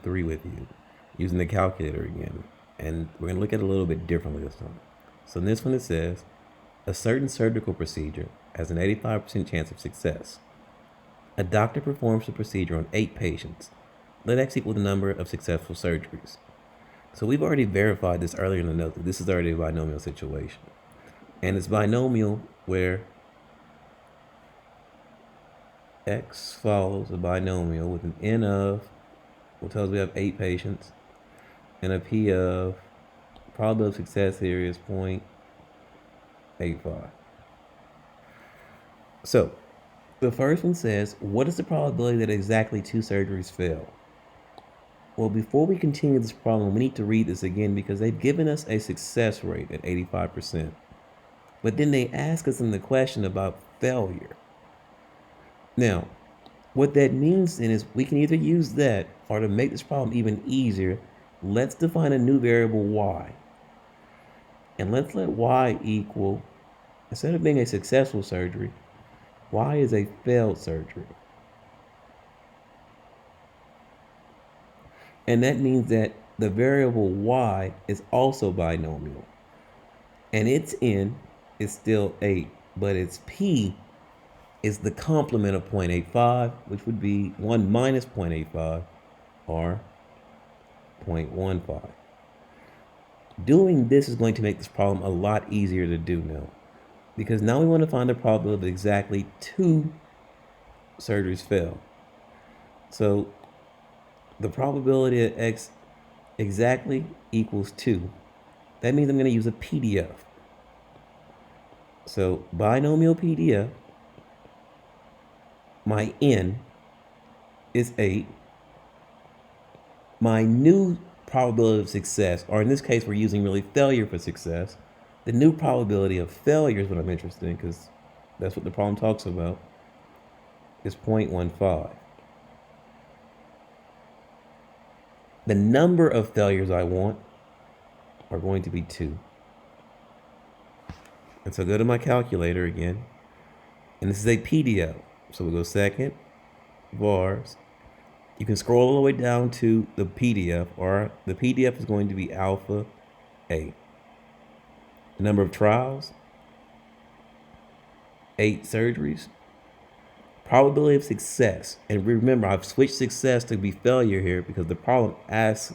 3 with you using the calculator again. And we're going to look at it a little bit differently this time. So in this one it says, a certain surgical procedure has an 85% chance of success. A doctor performs the procedure on 8 patients. Let X equal the number of successful surgeries. So we've already verified this earlier in the note that this is already a binomial situation. And it's binomial where X follows a binomial with an N of, what tells us we have 8 patients, and a P of, probability of success here is 0.85. So the first one says, what is the probability that exactly 2 surgeries fail? Well, before we continue this problem, we need to read this again because they've given us a success rate at 85%. But then they ask us in the question about failure. Now, what that means then is we can either use that, or to make this problem even easier, let's define a new variable y. And let's let y equal, instead of being a successful surgery, y is a failed surgery. And that means that the variable y is also binomial. And its n is still 8, but its p is the complement of 0.85, which would be 1 minus 0.85, or 0.15. Doing this is going to make this problem a lot easier to do now, because now we want to find the probability that exactly 2 surgeries fail. So the probability that X exactly equals 2. That means I'm going to use a PDF. So binomial PDF, my N is 8. My new probability of success, or in this case, we're using really failure for success. The new probability of failure is what I'm interested in because that's what the problem talks about, is 0.15. The number of failures I want are going to be 2. And so go to my calculator again. And this is a PDF. So we'll go second, vars. You can scroll all the way down to the PDF, or the PDF is going to be alpha A. The number of trials, 8 surgeries. Probability of success. And remember, I've switched success to be failure here because the problem asks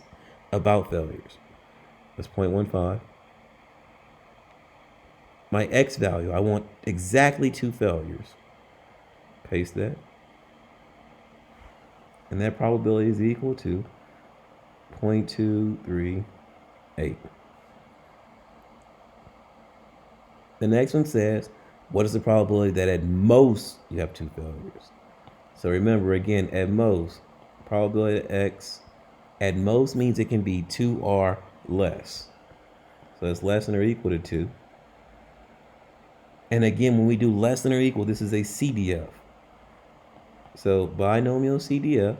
about failures. That's 0.15. My X value, I want exactly 2 failures. Paste that. And that probability is equal to 0.238. The next one says, what is the probability that at most you have 2 failures? So remember again, at most, probability of X at most means it can be 2 or less. So it's less than or equal to 2. And again, when we do less than or equal, this is a CDF. So binomial CDF,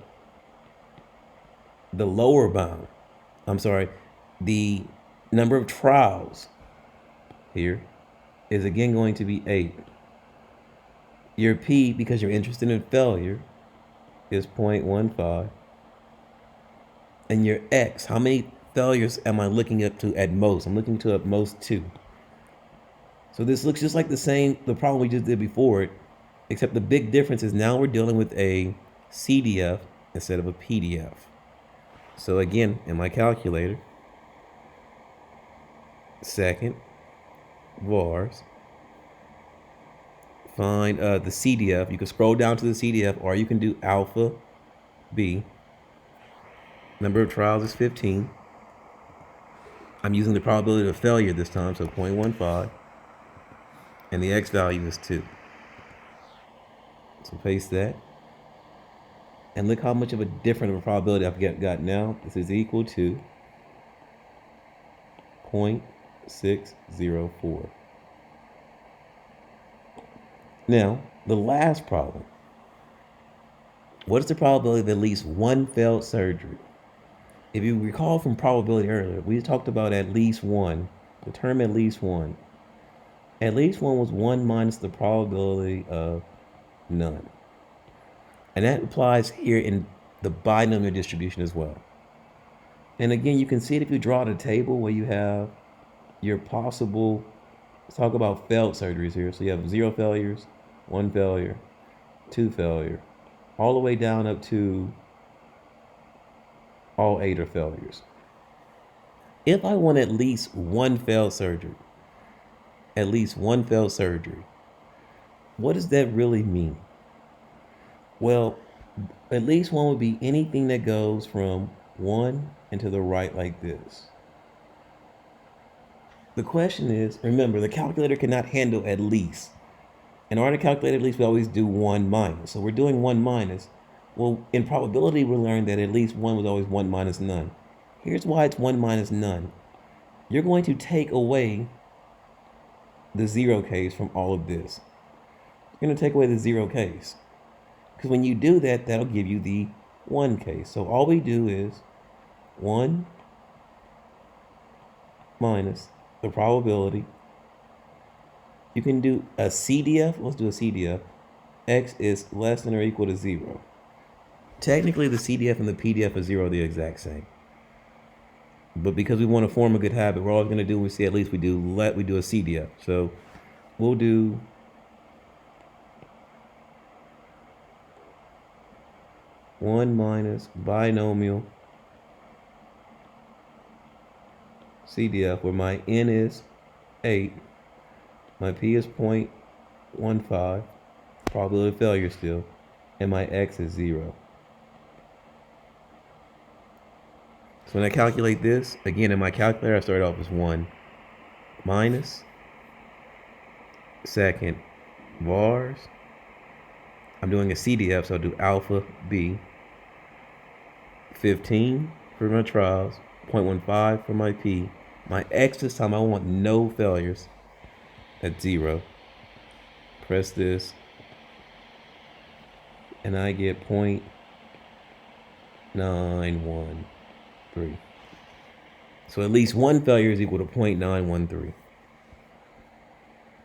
the lower bound, the number of trials here is again going to be 8. Your P, because you're interested in failure, is 0.15. And your X, how many failures am I looking up to at most? I'm looking to at most 2. So this looks just like the problem we just did before it, except the big difference is now we're dealing with a CDF instead of a PDF. So again, in my calculator, second, vars, find the CDF. You can scroll down to the CDF, or you can do alpha B. Number of trials is 15. I'm using the probability of failure this time, so 0.15. And the X value is 2. So paste that. And look how much of a different of a probability I've got now. This is equal to 0.604. Now, the last problem. What is the probability of at least 1 failed surgery? If you recall from probability earlier, we talked about at least 1. The term at least 1. At least 1 was 1 minus the probability of none. And that applies here in the binomial distribution as well. And again, you can see it if you draw the table where you have your possible, let's talk about failed surgeries here. So you have 0 failures, 1 failure, 2 failure, all the way down up to all 8 are failures. If I want at least one failed surgery, at least one failed surgery, what does that really mean? Well, at least one would be anything that goes from 1 and to the right like this. The question is, remember, the calculator cannot handle at least. In order to calculate at least, we always do 1 minus. So we're doing 1 minus. Well, in probability, we learned that at least 1 was always 1 minus none. Here's why it's 1 minus none. You're going to take away the 0 case from all of this. You're going to take away the 0 case. Because when you do that, that'll give you the 1 case. So all we do is 1 minus the probability. You can do a CDF. Let's do a CDF. X is less than or equal to 0. Technically, the CDF and the PDF of 0 are the exact same. But because we want to form a good habit, we're always going to do, we see at least we do a CDF. So we'll do one minus binomial CDF, where my N is 8, my P is 0.15, probability of failure still, and my X is 0. So when I calculate this, again in my calculator, I start off as 1 minus, second, vars. I'm doing a CDF, so I'll do alpha B, 15 for my trials, 0.15 for my P. My X this time, I want no failures at 0. Press this, and I get 0.913. So at least one failure is equal to 0.913.